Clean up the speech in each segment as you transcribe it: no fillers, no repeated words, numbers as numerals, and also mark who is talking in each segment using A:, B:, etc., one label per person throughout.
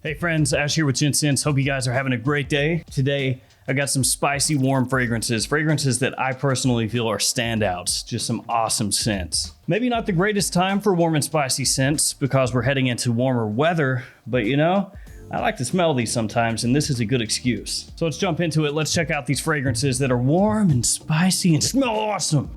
A: Hey friends, Ash here with Gents. Hope you guys are having a great day. Today, I got some spicy, warm fragrances that I personally feel are standouts, just some awesome scents. Maybe not the greatest time for warm and spicy scents because we're heading into warmer weather, but you know, I like to smell these sometimes and this is a good excuse. So let's jump into it. Let's check out these fragrances that are warm and spicy and smell awesome.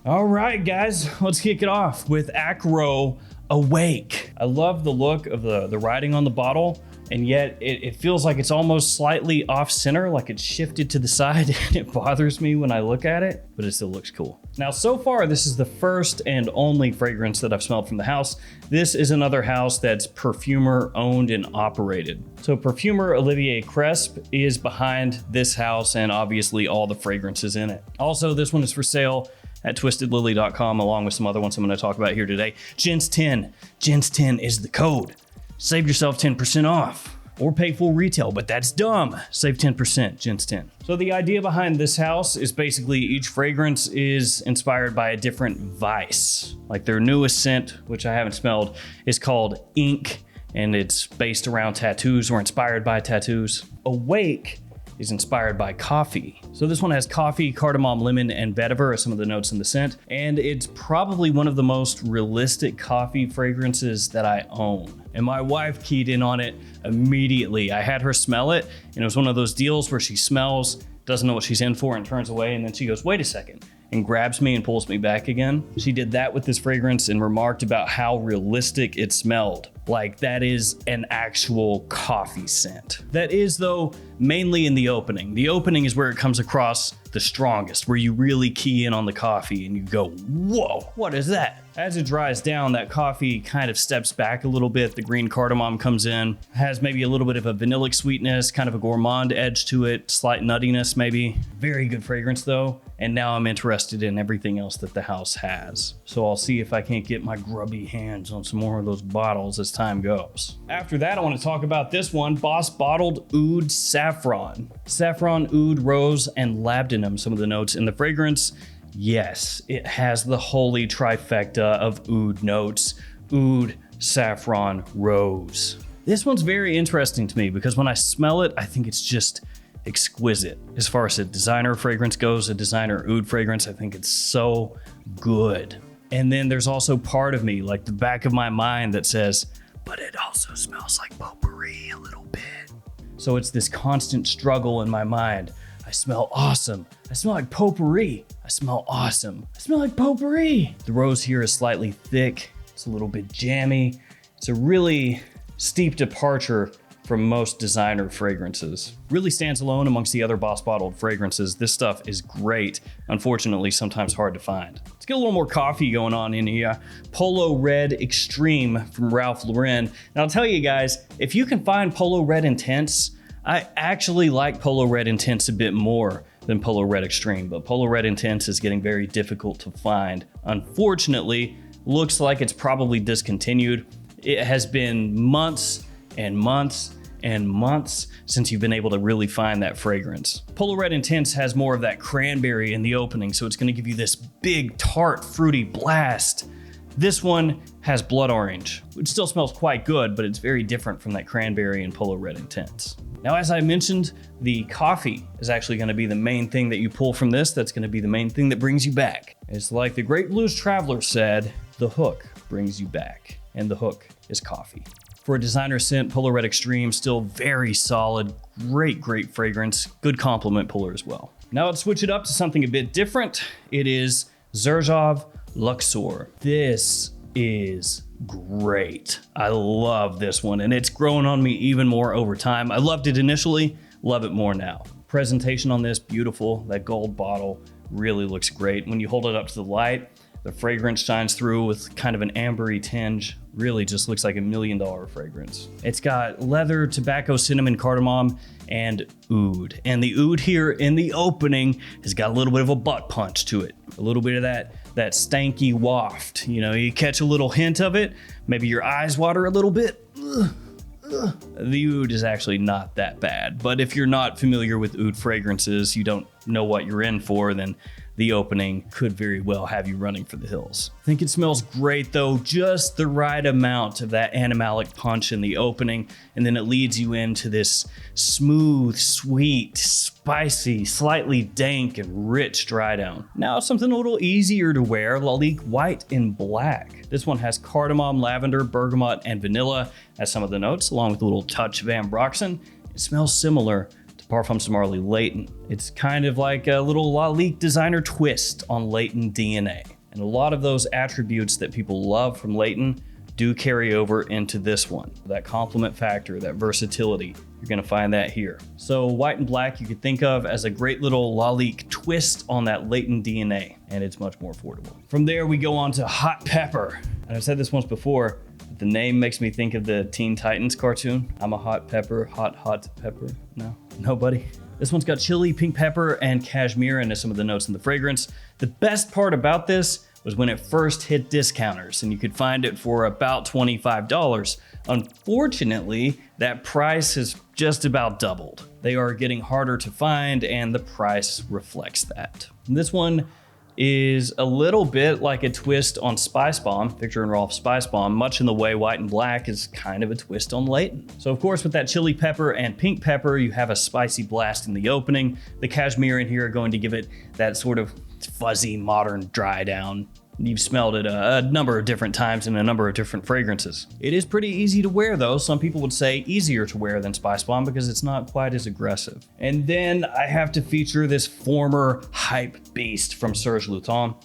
A: All right, guys, let's kick it off with AKRO Awake. I love the look of the writing on the bottle, and yet it feels like it's almost slightly off center, like it's shifted to the side. It bothers me when I look at it, but it still looks cool. Now, so far, this is the first and only fragrance that I've smelled from the house. This is another house that's perfumer owned and operated. So perfumer Olivier Cresp is behind this house and obviously all the fragrances in it. Also, this one is for sale at twistedlily.com, along with some other ones I'm going to talk about here today. Gents 10. Gents 10 is the code. Save yourself 10% off or pay full retail, but that's dumb. Save 10%, Gents 10. So the idea behind this house is basically each fragrance is inspired by a different vice. Like their newest scent, which I haven't smelled, is called Ink, and it's based around tattoos or inspired by tattoos. Awake is inspired by coffee. So this one has coffee, cardamom, lemon, and vetiver as some of the notes in the scent. And it's probably one of the most realistic coffee fragrances that I own. And my wife keyed in on it immediately. I had her smell it, and it was one of those deals where she smells, doesn't know what she's in for, and turns away, and then she goes, wait a second, and grabs me and pulls me back again. She did that with this fragrance and remarked about how realistic it smelled. Like that is an actual coffee scent. That is, though, mainly in the opening. The opening is where it comes across the strongest, where you really key in on the coffee and you go, whoa, what is that? As it dries down, that coffee kind of steps back a little bit. The green cardamom comes in, has maybe a little bit of a vanillic sweetness, kind of a gourmand edge to it, slight nuttiness maybe. Very good fragrance though. And now I'm interested in everything else that the house has. So I'll see if I can't get my grubby hands on some more of those bottles as time goes. After that, I want to talk about this one, Boss Bottled Oud Saffron. Saffron, oud, rose, and labdanum, some of the notes in the fragrance. Yes, it has the holy trifecta of oud notes: oud, saffron, rose. This one's very interesting to me because when I smell it, I think it's just exquisite. As far as a designer fragrance goes, a designer oud fragrance, I think it's so good. And then there's also part of me, like the back of my mind, that says, but it also smells like potpourri a little bit. So it's this constant struggle in my mind. I smell awesome. I smell like potpourri. I smell awesome. I smell like potpourri. The rose here is slightly thick. It's a little bit jammy. It's a really steep departure from most designer fragrances. Really stands alone amongst the other Boss Bottled fragrances. This stuff is great. Unfortunately, sometimes hard to find. Let's get a little more coffee going on in here. Polo Red Extreme from Ralph Lauren. Now I'll tell you guys, if you can find Polo Red Intense, I actually like Polo Red Intense a bit more than Polo Red Extreme, but Polo Red Intense is getting very difficult to find. Unfortunately, looks like it's probably discontinued. It has been months and months and months since you've been able to really find that fragrance. Polo Red Intense has more of that cranberry in the opening, so it's gonna give you this big, tart, fruity blast. This one has blood orange, which still smells quite good, but it's very different from that cranberry and Polo Red Intense. Now, as I mentioned, the coffee is actually gonna be the main thing that you pull from this. That's gonna be the main thing that brings you back. It's like the great blues traveler said, the hook brings you back, and the hook is coffee. For a designer scent, Polo Red Extreme, still very solid, great fragrance, good compliment puller as well. Now let's switch it up to something a bit different. It is XERJOFF Luxor. This is great. I love this one, and it's grown on me even more over time. I loved it initially, love it more now. Presentation on this, beautiful. That gold bottle really looks great. When you hold it up to the light, the fragrance shines through with kind of an ambery tinge. Really just looks like $1 million fragrance. It's got leather, tobacco, cinnamon, cardamom, and oud. And the oud here in the opening has got a little bit of a butt punch to it. A little bit of that stanky waft. You know, you catch a little hint of it, maybe your eyes water a little bit. The oud is actually not that bad, but if you're not familiar with oud fragrances, you don't know what you're in for, then the opening could very well have you running for the hills. I think it smells great though, just the right amount of that animalic punch in the opening, and then it leads you into this smooth, sweet, spicy, slightly dank and rich dry down. Now something a little easier to wear, LALIQUE White and Black. This one has cardamom, lavender, bergamot, and vanilla as some of the notes, along with a little touch of ambroxan. It smells similar to Parfums de Marly Leighton. It's kind of like a little LALIQUE designer twist on Leighton DNA. And a lot of those attributes that people love from Leighton do carry over into this one. That complement factor, that versatility, you're gonna find that here. So White and Black you could think of as a great little LALIQUE twist on that Leighton DNA, and it's much more affordable. From there we go on to Hot Pepper. And I've said this once before, the name makes me think of the Teen Titans cartoon. I'm a hot pepper, hot pepper. No, nobody. This one's got chili, pink pepper, and cashmere into some of the notes in the fragrance. The best part about this was when it first hit discounters, and you could find it for about $25. Unfortunately, that price has just about doubled. They are getting harder to find, and the price reflects that. And this one is a little bit like a twist on Spice Bomb, Victor and Rolf Spice Bomb, much in the way White and Black is kind of a twist on Leighton. So of course with that chili pepper and pink pepper, you have a spicy blast in the opening. The cashmere in here are going to give it that sort of fuzzy, modern dry down. You've smelled it a number of different times in a number of different fragrances. It is pretty easy to wear though. Some people would say easier to wear than Spice Bomb because it's not quite as aggressive. And then I have to feature this former hype beast from Serge Lutin,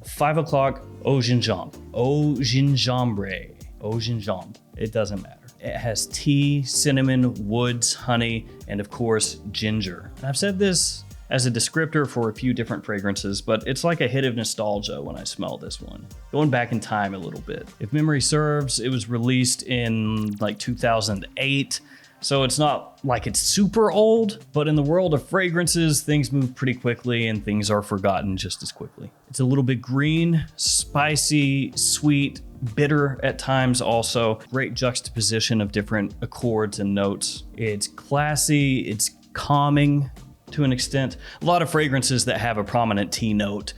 A: 5 o'clock Eau Gingembre. Eau Gingembre. Eau Gingembre. It doesn't matter. It has tea, cinnamon, woods, honey, and of course, ginger. And I've said this as a descriptor for a few different fragrances, but it's like a hit of nostalgia when I smell this one. Going back in time a little bit. If memory serves, it was released in like 2008, so it's not like it's super old, but in the world of fragrances, things move pretty quickly and things are forgotten just as quickly. It's a little bit green, spicy, sweet, bitter at times also. Great juxtaposition of different accords and notes. It's classy, it's calming to an extent. A lot of fragrances that have a prominent tea note,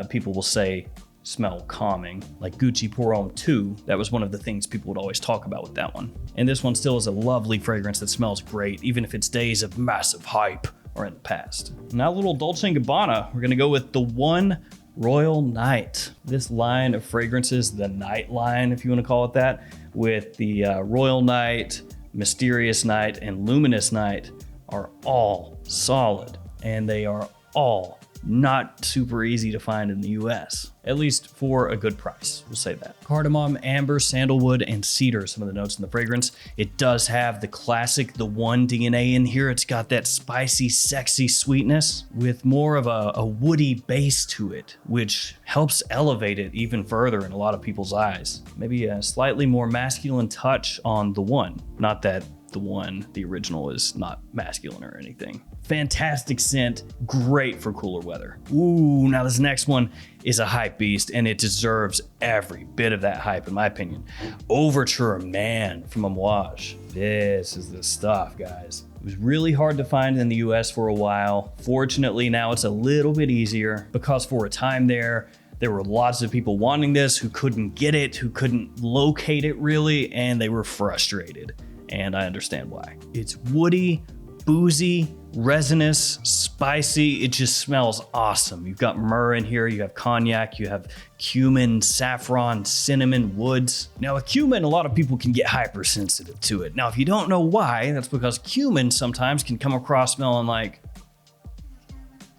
A: people will say smell calming, like Gucci Pour Homme 2. That was one of the things people would always talk about with that one. And this one still is a lovely fragrance that smells great, even if its days of massive hype are in the past. Now a little Dolce & Gabbana. We're gonna go with the One Royal Night. This line of fragrances, the night line, if you wanna call it that, with the Royal Night, Mysterious Night, and Luminous Night are all solid, and they are all not super easy to find in the US, at least for a good price, we'll say that. Cardamom, amber, sandalwood, and cedar, some of the notes in the fragrance. It does have the classic, the One DNA in here. It's got that spicy, sexy sweetness with more of a woody base to it, which helps elevate it even further in a lot of people's eyes. Maybe a slightly more masculine touch on the One. Not that the One, the original, is not masculine or anything. Fantastic scent, great for cooler weather. Ooh, now this next one is a hype beast, and it deserves every bit of that hype in my opinion. Overture Man from Amouage. This is the stuff, guys. It was really hard to find in the US for a while. Fortunately, now it's a little bit easier because for a time there were lots of people wanting this who couldn't get it, who couldn't locate it really, and they were frustrated. And I understand why. It's woody, boozy, resinous, spicy. It just smells awesome. You've got myrrh in here, you have cognac, you have cumin, saffron, cinnamon, woods. Now with cumin, a lot of people can get hypersensitive to it. Now if you don't know why, that's because cumin sometimes can come across smelling like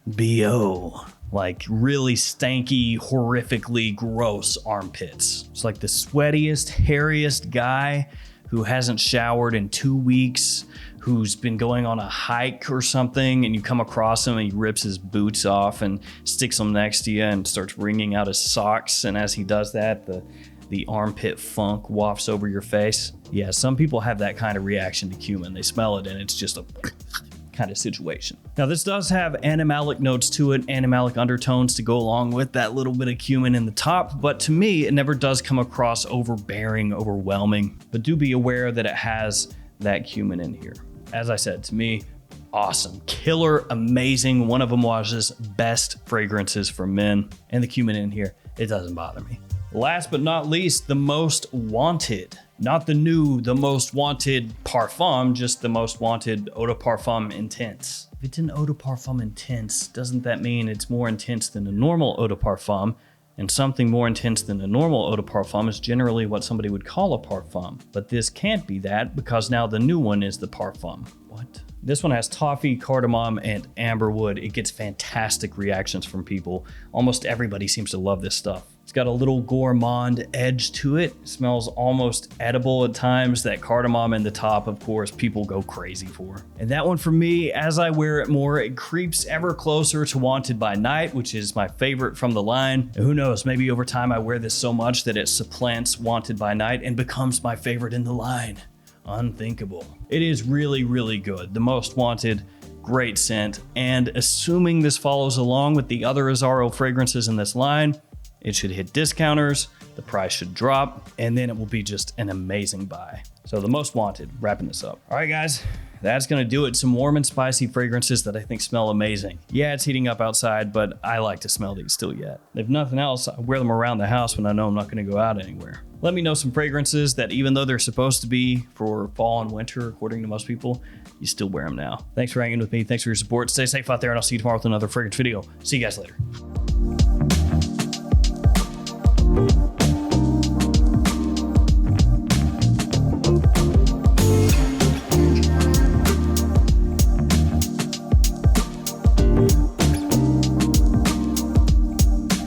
A: BO. Like really stanky, horrifically gross armpits. It's like the sweatiest, hairiest guy who hasn't showered in 2 weeks, who's been going on a hike or something, and you come across him and he rips his boots off and sticks them next to you and starts wringing out his socks. And as he does that, the armpit funk wafts over your face. Yeah, some people have that kind of reaction to cumin. They smell it and it's just a kind of situation. Now this does have animalic notes to it, animalic undertones to go along with that little bit of cumin in the top, but to me, it never does come across overbearing, overwhelming, but do be aware that it has that cumin in here. As I said, to me, awesome, killer, amazing. One of them was just best fragrances for men. And the cumin in here, it doesn't bother me. Last but not least, the most wanted. Not the new, the most wanted parfum, just the most wanted eau de parfum intense. If it's an eau de parfum intense, doesn't that mean it's more intense than a normal eau de parfum? And something more intense than a normal eau de parfum is generally what somebody would call a parfum. But this can't be that because now the new one is the parfum. What? This one has toffee, cardamom, and amberwood. It gets fantastic reactions from people. Almost everybody seems to love this stuff. It's got a little gourmand edge to it. It smells almost edible at times. That cardamom in the top, of course, people go crazy for. And that one for me, as I wear it more, it creeps ever closer to Wanted by Night, which is my favorite from the line. And who knows, maybe over time I wear this so much that it supplants Wanted by Night and becomes my favorite in the line. Unthinkable. It is really, really good. The most wanted, great scent. And assuming this follows along with the other AZZARO fragrances in this line, it should hit discounters, the price should drop, and then it will be just an amazing buy. So the most wanted, wrapping this up. All right, guys, that's gonna do it. Some warm and spicy fragrances that I think smell amazing. Yeah, it's heating up outside, but I like to smell these still yet. If nothing else, I wear them around the house when I know I'm not gonna go out anywhere. Let me know some fragrances that even though they're supposed to be for fall and winter, according to most people, you still wear them now. Thanks for hanging with me. Thanks for your support. Stay safe out there, and I'll see you tomorrow with another fragrance video. See you guys later.